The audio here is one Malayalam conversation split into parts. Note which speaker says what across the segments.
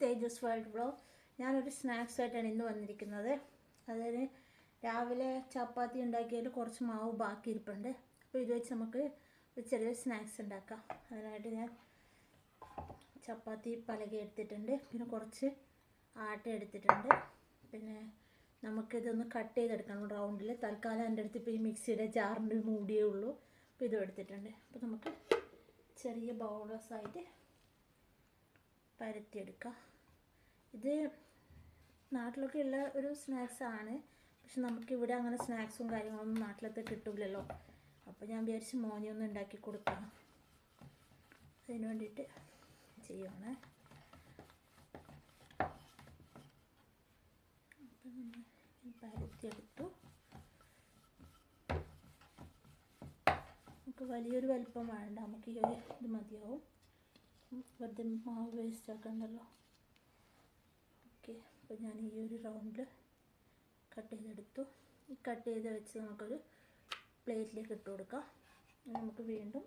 Speaker 1: തേജസ് വേൾഡ് വ്ലോഗ്. ഞാനൊരു സ്നാക്സ് ആയിട്ടാണ് ഇന്ന് വന്നിരിക്കുന്നത്. അതായത് രാവിലെ ചപ്പാത്തി ഉണ്ടാക്കിയതിൽ കുറച്ച് മാവ് ബാക്കി ഇരിപ്പുണ്ട്. അപ്പോൾ ഇത് വെച്ച് നമുക്ക് ഒരു ചെറിയ സ്നാക്സ് ഉണ്ടാക്കാം. അതിനായിട്ട് ഞാൻ ചപ്പാത്തി പലക എടുത്തിട്ടുണ്ട്, പിന്നെ കുറച്ച് ആട്ട എടുത്തിട്ടുണ്ട്. പിന്നെ നമുക്കിതൊന്ന് കട്ട് ചെയ്തെടുക്കണം റൗണ്ടിൽ. തൽക്കാലം എൻ്റെ അടുത്ത് ഇപ്പോൾ ഈ മിക്സിയുടെ ജാറിൻ്റെ മൂടിയേ ഉള്ളൂ. അപ്പോൾ ഇതും എടുത്തിട്ടുണ്ട്. അപ്പോൾ നമുക്ക് ചെറിയ ബൗളസായിട്ട് പരത്തിയെടുക്കാം. ഇത് നാട്ടിലൊക്കെ ഉള്ള ഒരു സ്നാക്സാണ്, പക്ഷെ നമുക്കിവിടെ അങ്ങനെ സ്നാക്സും കാര്യങ്ങളൊന്നും നാട്ടിലത്തെ കിട്ടില്ലല്ലോ. അപ്പോൾ ഞാൻ വിചാരിച്ച് മോനെയൊന്നും ഉണ്ടാക്കി കൊടുക്കാം, അതിന് വേണ്ടിയിട്ട് ചെയ്യുവാണ്. പരത്തിയെടുത്തു. നമുക്ക് വലിയൊരു വലിപ്പം വേണ്ട, നമുക്ക് ഈ ഒരു ഇത് മതിയാവും. വെറുതെ മാവ് വേസ്റ്റ് ആക്കണ്ടല്ലോ. ഓക്കെ, അപ്പോൾ ഞാൻ ഈ ഒരു റൗണ്ടിൽ കട്ട് ചെയ്തെടുത്തു. ഈ കട്ട് ചെയ്ത് വെച്ച് നമുക്കൊരു പ്ലേറ്റിലേക്ക് ഇട്ട് കൊടുക്കാം. നമുക്ക് വീണ്ടും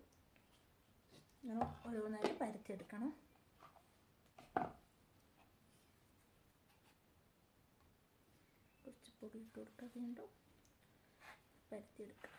Speaker 1: ഓരോന്നായി പരത്തിയെടുക്കണം. കുറച്ച് പൊടി ഇട്ട് കൊടുക്കാം, വീണ്ടും പരത്തിയെടുക്കാം.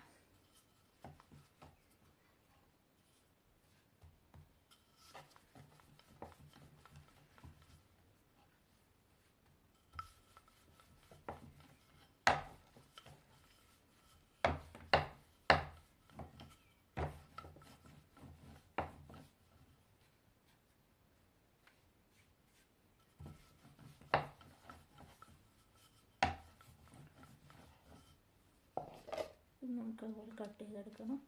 Speaker 1: നമുക്ക് അതുപോലെ കട്ട് ചെയ്തെടുക്കണം.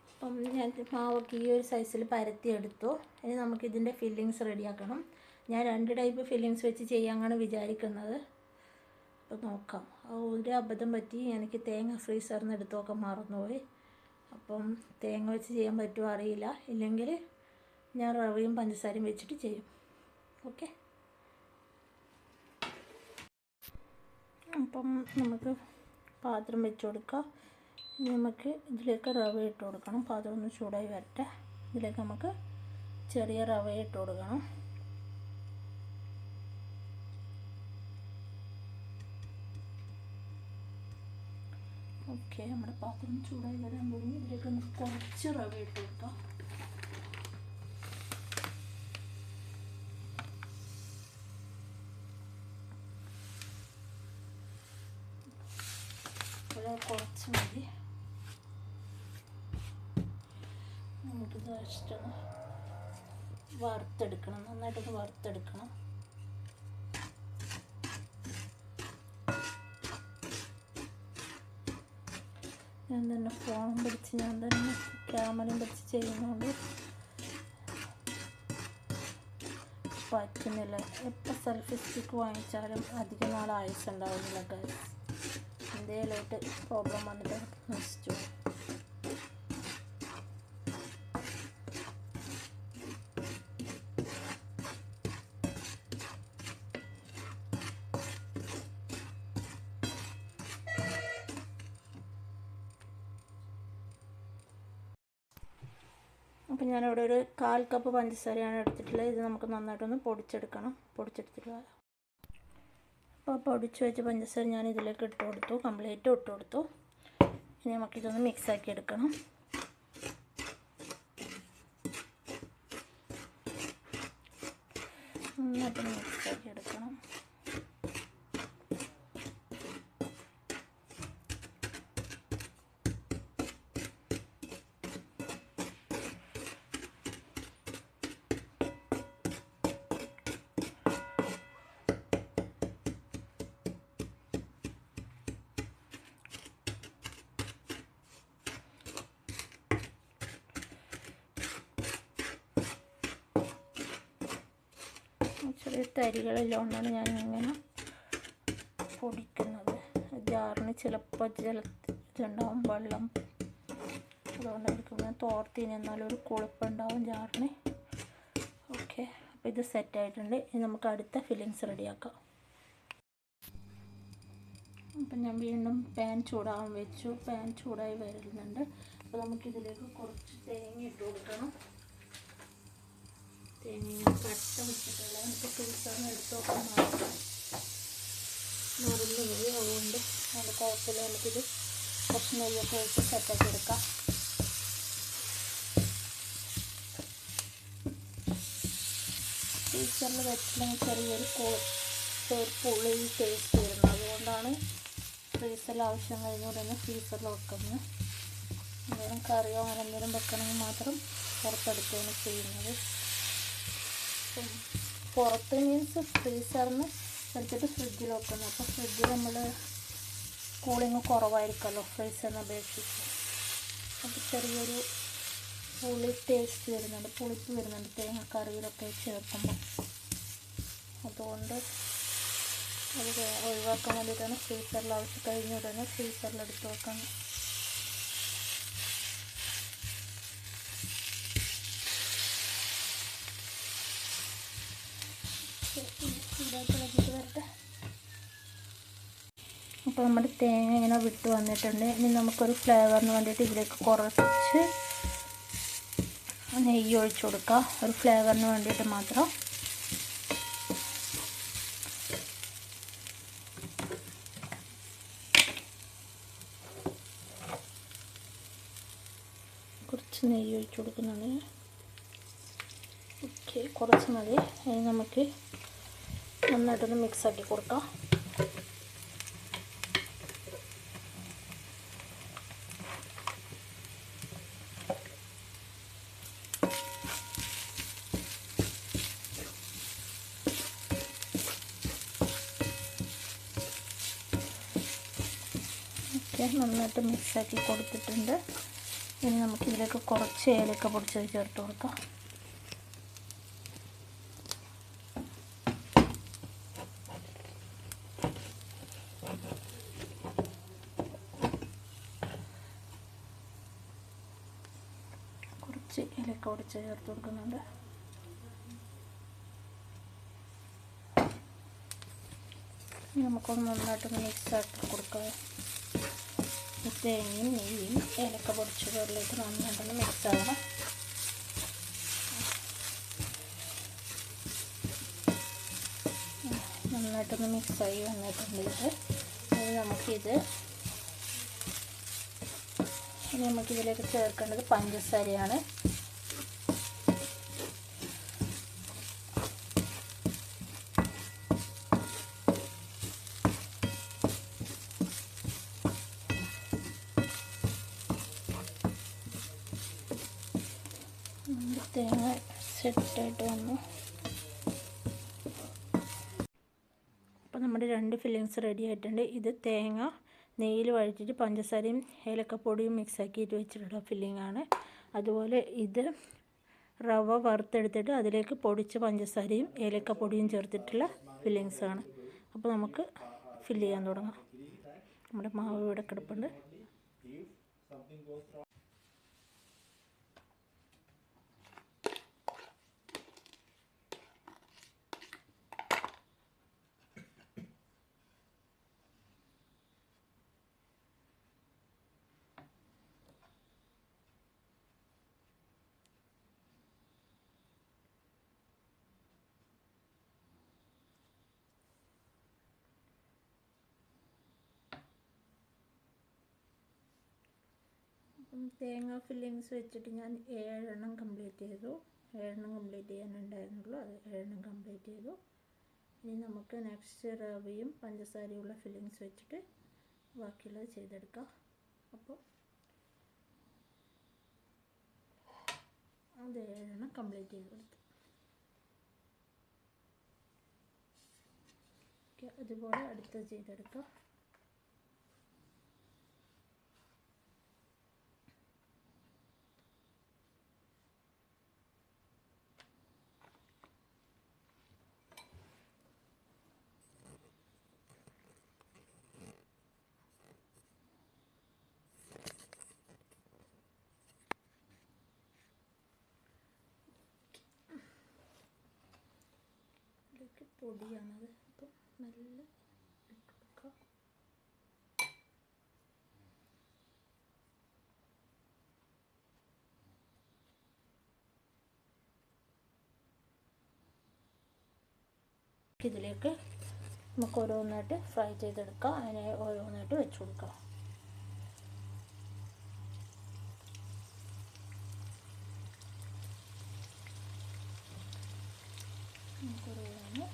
Speaker 1: അപ്പം ഞാൻ മാവൊക്കെ ഈ ഒരു സൈസിൽ പരത്തിയെടുത്തു. ഇനി നമുക്കിതിൻ്റെ ഫില്ലിങ്സ് റെഡിയാക്കണം. ഞാൻ 2 ടൈപ്പ് ഫില്ലിങ്സ് വെച്ച് ചെയ്യാനാണ് വിചാരിക്കുന്നത്. അപ്പോൾ നോക്കാം. ഒരു അബദ്ധം പറ്റി, എനിക്ക് തേങ്ങ ഫ്രീസറിൽ നിന്ന് എടുത്തൊക്കെ മറന്നുപോയി. അപ്പം തേങ്ങ വെച്ച് ചെയ്യാൻ പറ്റുമോ അറിയില്ല. ഇല്ലെങ്കിൽ ഞാൻ റവയും പഞ്ചസാരയും വെച്ചിട്ട് ചെയ്യും. ഓക്കെ, അപ്പം നമുക്ക് പാത്രം വെച്ച് കൊടുക്കാം. ഇനി നമുക്ക് ഇതിലേക്ക് റവ ഇട്ട് കൊടുക്കണം. പാത്രം ഒന്ന് ചൂടായി വരട്ടെ. ഇതിലേക്ക് നമുക്ക് ചെറിയ റവ ഇട്ട് കൊടുക്കണം. ഓക്കെ, നമ്മുടെ പാത്രം ചൂടായി വരാൻ തുടങ്ങി. ഇതിലേക്ക് നമുക്ക് കുറച്ച് റവ ഇട്ട് കൊടുക്കാം. വളരെ കുറച്ച് മതി. നമുക്കിത് ഇഷ്ടമാണ് വറുത്തെടുക്കണം, നന്നായിട്ടൊന്ന് വറുത്തെടുക്കണം. ഞാൻ തന്നെ ഫോൺ പിടിച്ച് ഞാൻ തന്നെ ക്യാമറയും പിടിച്ച് ചെയ്യുന്നതുകൊണ്ട് പറ്റുന്നില്ല. എപ്പോൾ സെൽഫി സ്റ്റിക്ക് വാങ്ങിച്ചാലും അധികം നാൾ ആയുസ് ഉണ്ടാവുന്നില്ല. എന്തേലായിട്ട് പ്രോബ്ലം വന്നിട്ട് നശിച്ചു. അപ്പം ഞാനിവിടെ ഒരു 1/4 കപ്പ് പഞ്ചസാരയാണ് എടുത്തിട്ടുള്ളത്. ഇത് നമുക്ക് നന്നായിട്ടൊന്ന് പൊടിച്ചെടുക്കണം. പൊടിച്ചെടുത്തിട്ട് അപ്പോൾ പൊടിച്ച് വെച്ച പഞ്ചസാര ഞാൻ ഇതിലേക്ക് ഇട്ട് കൊടുത്തു, കംപ്ലീറ്റ് ഇട്ട് കൊടുത്തു. ഇനി നമുക്കിതൊന്ന് മിക്സാക്കി എടുക്കണം. നന്നായിട്ട് മിക്സാക്കി എടുക്കണം. ചെറിയ തരികളിലുകൊണ്ടാണ് ഞാനിങ്ങനെ പൊടിക്കുന്നത്. ജാറിന് ചിലപ്പോൾ ഇതുണ്ടാവും, വെള്ളം അതുകൊണ്ടായിരിക്കും ഞാൻ തോർത്തിന് എന്നാലും ഒരു കൊഴുപ്പുണ്ടാവും ജാറിന്. ഓക്കെ, അപ്പോൾ ഇത് സെറ്റായിട്ടുണ്ട്. ഇനി നമുക്ക് അടുത്ത ഫില്ലിങ്സ് റെഡിയാക്കാം. അപ്പം ഞാൻ വീണ്ടും പാൻ ചൂടാകാൻ വെച്ചു. പാൻ ചൂടായി വരുന്നുണ്ട്. അപ്പോൾ നമുക്കിതിലേക്ക് കുറച്ച് തേങ്ങ ഇട്ട് കൊടുക്കണം. തേങ്ങ കട്ട വെച്ചിട്ടുള്ള നമുക്ക് ഫ്രീസറിന് എടുത്ത് നോക്കാൻ മാത്രം മറന്നു പോയി. അതുകൊണ്ട് അതിൻ്റെ കുഴപ്പമില്ല. നമുക്കിത് കുറച്ച് നെയ്യൊക്കെ വെച്ച് സെറ്റാക്കി എടുക്കാം. ഫ്രീസറിൽ വെച്ചില്ലെങ്കിൽ ചെറിയൊരു പുളി ടേസ്റ്റ് വരുന്നത്. അതുകൊണ്ടാണ് ഫ്രീസറിൽ ആവശ്യം കഴിഞ്ഞുകൊണ്ട് തന്നെ ഫ്രീസറിൽ വെക്കുന്നത്. എന്തെങ്കിലും കറിയോ അങ്ങനെ എന്തെങ്കിലും വെക്കണമെങ്കിൽ മാത്രം പുറത്തെടുക്കുകയാണ് ചെയ്യുന്നത്. പുറത്ത് മീൻസ് ഫ്രീസറിന് എടുത്തിട്ട് ഫ്രിഡ്ജിൽ വെക്കുന്നത്. അപ്പോൾ ഫ്രിഡ്ജിൽ നമ്മൾ കൂളിങ് കുറവായിരിക്കുമല്ലോ ഫ്രീസറിനെ അപേക്ഷിച്ച്. അപ്പോൾ ചെറിയൊരു പുളി ടേസ്റ്റ് വരുന്നുണ്ട്, പുളിപ്പ് വരുന്നുണ്ട് തേങ്ങക്കറിയിലൊക്കെ ചേർക്കുമ്പോൾ. അതുകൊണ്ട് അത് ഒഴിവാക്കാൻ വേണ്ടിയിട്ടാണ് ഫ്രീസറിൽ ആവശ്യം കഴിഞ്ഞ ഉടനെ ഫ്രീസറിലെടുത്ത് വെക്കുന്നത്. വരട്ടെ. അപ്പോൾ നമ്മുടെ തേങ്ങ ഇങ്ങനെ വിട്ട് വന്നിട്ടുണ്ട്. ഇനി നമുക്കൊരു ഫ്ലേവറിന് വേണ്ടിയിട്ട് ഇതിലേക്ക് കുറച്ച് നെയ്യ് ഒഴിച്ചു കൊടുക്കാം, ഒരു ഫ്ലേവറിന് വേണ്ടിയിട്ട് മാത്രം. കുറച്ച് നെയ്യ് ഒഴിച്ചു കൊടുക്കുന്നുണ്ട്. ഓക്കെ, കുറച്ച് മതി. ഇനി നമുക്ക് നന്നായിട്ടൊന്ന് മിക്സാക്കി കൊടുക്കാം. ഓക്കെ, നന്നായിട്ട് മിക്സാക്കി കൊടുത്തിട്ടുണ്ട്. ഇനി നമുക്കിതിലേക്ക് കുറച്ച് ഏലക്ക പൊടിച്ചത് ചേർത്ത് കൊടുക്കാം. കുറച്ച് ഏലക്ക പൊടിച്ച് ചേർത്ത് കൊടുക്കുന്നുണ്ട്. ഇനി നമുക്കൊന്ന് നന്നായിട്ടൊന്ന് മിക്സാക്കി കൊടുക്കാം. തേങ്ങയും നെയ്യും ഏലക്ക പൊടിച്ചതിലേക്ക് നന്നായിട്ടൊന്ന് മിക്സ് ആകണം. നന്നായിട്ടൊന്ന് മിക്സായി വന്നിട്ടുണ്ട് ഇത്. ഇനി നമുക്കിതിലേക്ക് ചേർക്കേണ്ടത് പഞ്ചസാരയാണ്. തേങ്ങ സെറ്റായിട്ട് വന്നു. അപ്പോൾ നമ്മുടെ 2 ഫില്ലിങ്സ് റെഡി ആയിട്ടുണ്ട്. ഇത് തേങ്ങ നെയ്യിൽ വഴറ്റിയിട്ട് പഞ്ചസാരയും ഏലക്കപ്പൊടിയും മിക്സാക്കിയിട്ട് വെച്ചിട്ടുള്ള ഫില്ലിങ്ങാണ്. അതുപോലെ ഇത് റവ വറുത്തെടുത്തിട്ട് അതിലേക്ക് പൊടിച്ച പഞ്ചസാരയും ഏലക്കപ്പൊടിയും ചേർത്തിട്ടുള്ള ഫില്ലിങ്സാണ്. അപ്പോൾ നമുക്ക് ഫില്ല് ചെയ്യാൻ തുടങ്ങാം. നമ്മുടെ മാവ് ഇവിടെ കിടപ്പുണ്ട്. തേങ്ങ ഫില്ലിങ്സ് വെച്ചിട്ട് ഞാൻ 7 എണ്ണം കംപ്ലീറ്റ് ചെയ്തു. 7 എണ്ണം കംപ്ലീറ്റ് ചെയ്യാനുണ്ടായിരുന്നുള്ളൂ. അത് 7 എണ്ണം കംപ്ലീറ്റ് ചെയ്തു. ഇനി നമുക്ക് നെക്സ്റ്റ് റവയും പഞ്ചസാരയുള്ള ഫില്ലിങ്സ് വെച്ചിട്ട് ബാക്കിയുള്ളത് ചെയ്തെടുക്കാം. അപ്പോൾ അത് 7 എണ്ണം കംപ്ലീറ്റ് ചെയ്ത് കൊടുത്തു. അതുപോലെ അടുത്തത് ചെയ്തെടുക്കാം. പൊടിയാണത്. അപ്പം നല്ല ഇട്ട് കൊടുക്കാം. ഇതിലേക്ക് നമുക്ക് ഓരോന്നായിട്ട് ഫ്രൈ ചെയ്തെടുക്കാം. അതിനെ ഓരോന്നായിട്ട് വെച്ച് കൊടുക്കാം. ഓരോന്ന്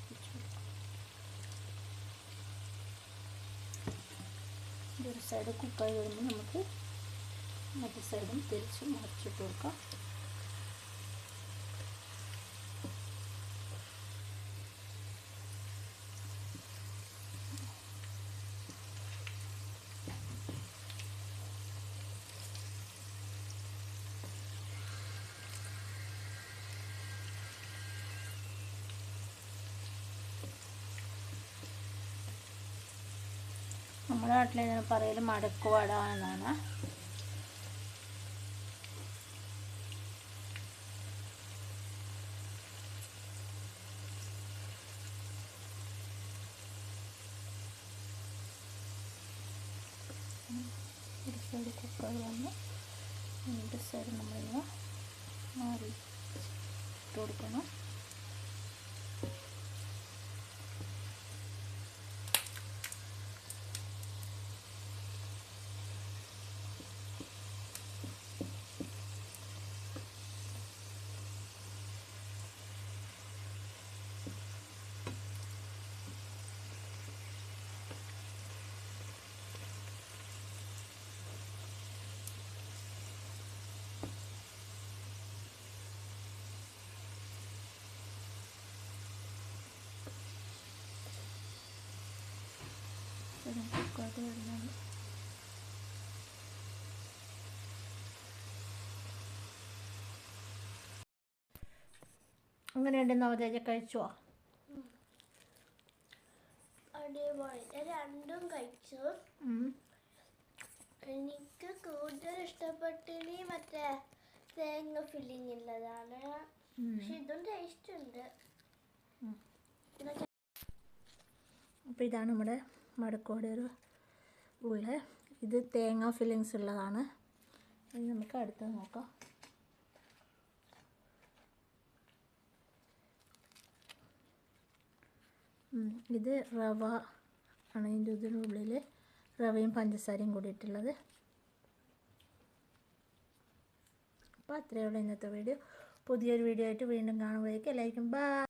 Speaker 1: വെച്ച് കൊടുക്കാം. ഇതൊരു സൈഡ് കുക്കായി വരുമ്പോൾ നമുക്ക് മറ്റേ സൈഡും തിരിച്ച് മറിച്ചിട്ട് കൊടുക്കാം. നമ്മുടെ നാട്ടിൽ ഇതിന് പറയൽ മടക്ക് വട എന്നാണ്. ഒരു സൈഡ് കുക്കായി വന്ന് രണ്ട് സൈഡ് നമ്മളിങ്ങനെ മാറി ഇട്ട് കൊടുക്കണം. കുക്കായിട്ട് വരുന്നത് അങ്ങനെയുണ്ട്. നവതേജ കഴിച്ചോ?
Speaker 2: അടിപൊളി. രണ്ടും കഴിച്ചു. എനിക്ക് കൂടുതൽ ഇഷ്ടപ്പെട്ടിനി മറ്റേ തേങ്ങ ഫില്ലിങ് ഉള്ളതാണ്. പക്ഷെ ഇതും ടേസ്റ്റ് ഉണ്ട്.
Speaker 1: അപ്പോൾ ഇതാണ് നമ്മുടെ മടക്കോടെ ഒരു ഉള്ള. ഇത് തേങ്ങ ഫില്ലിങ്സ് ഉള്ളതാണ്. ഇനി നമുക്ക് അടുത്തത് നോക്കാം. ഇത് റവ ആണ്. ഇതിൻ്റെ ഉള്ളിൽ റവയും പഞ്ചസാരയും കൂടിയിട്ടുള്ളത്. അപ്പോൾ അത്രയേ ഉള്ളൂ ഇന്നത്തെ വീഡിയോ. പുതിയൊരു വീഡിയോ ആയിട്ട് വീണ്ടും കാണുമ്പോഴേക്കും എല്ലാവർക്കും ബൈ.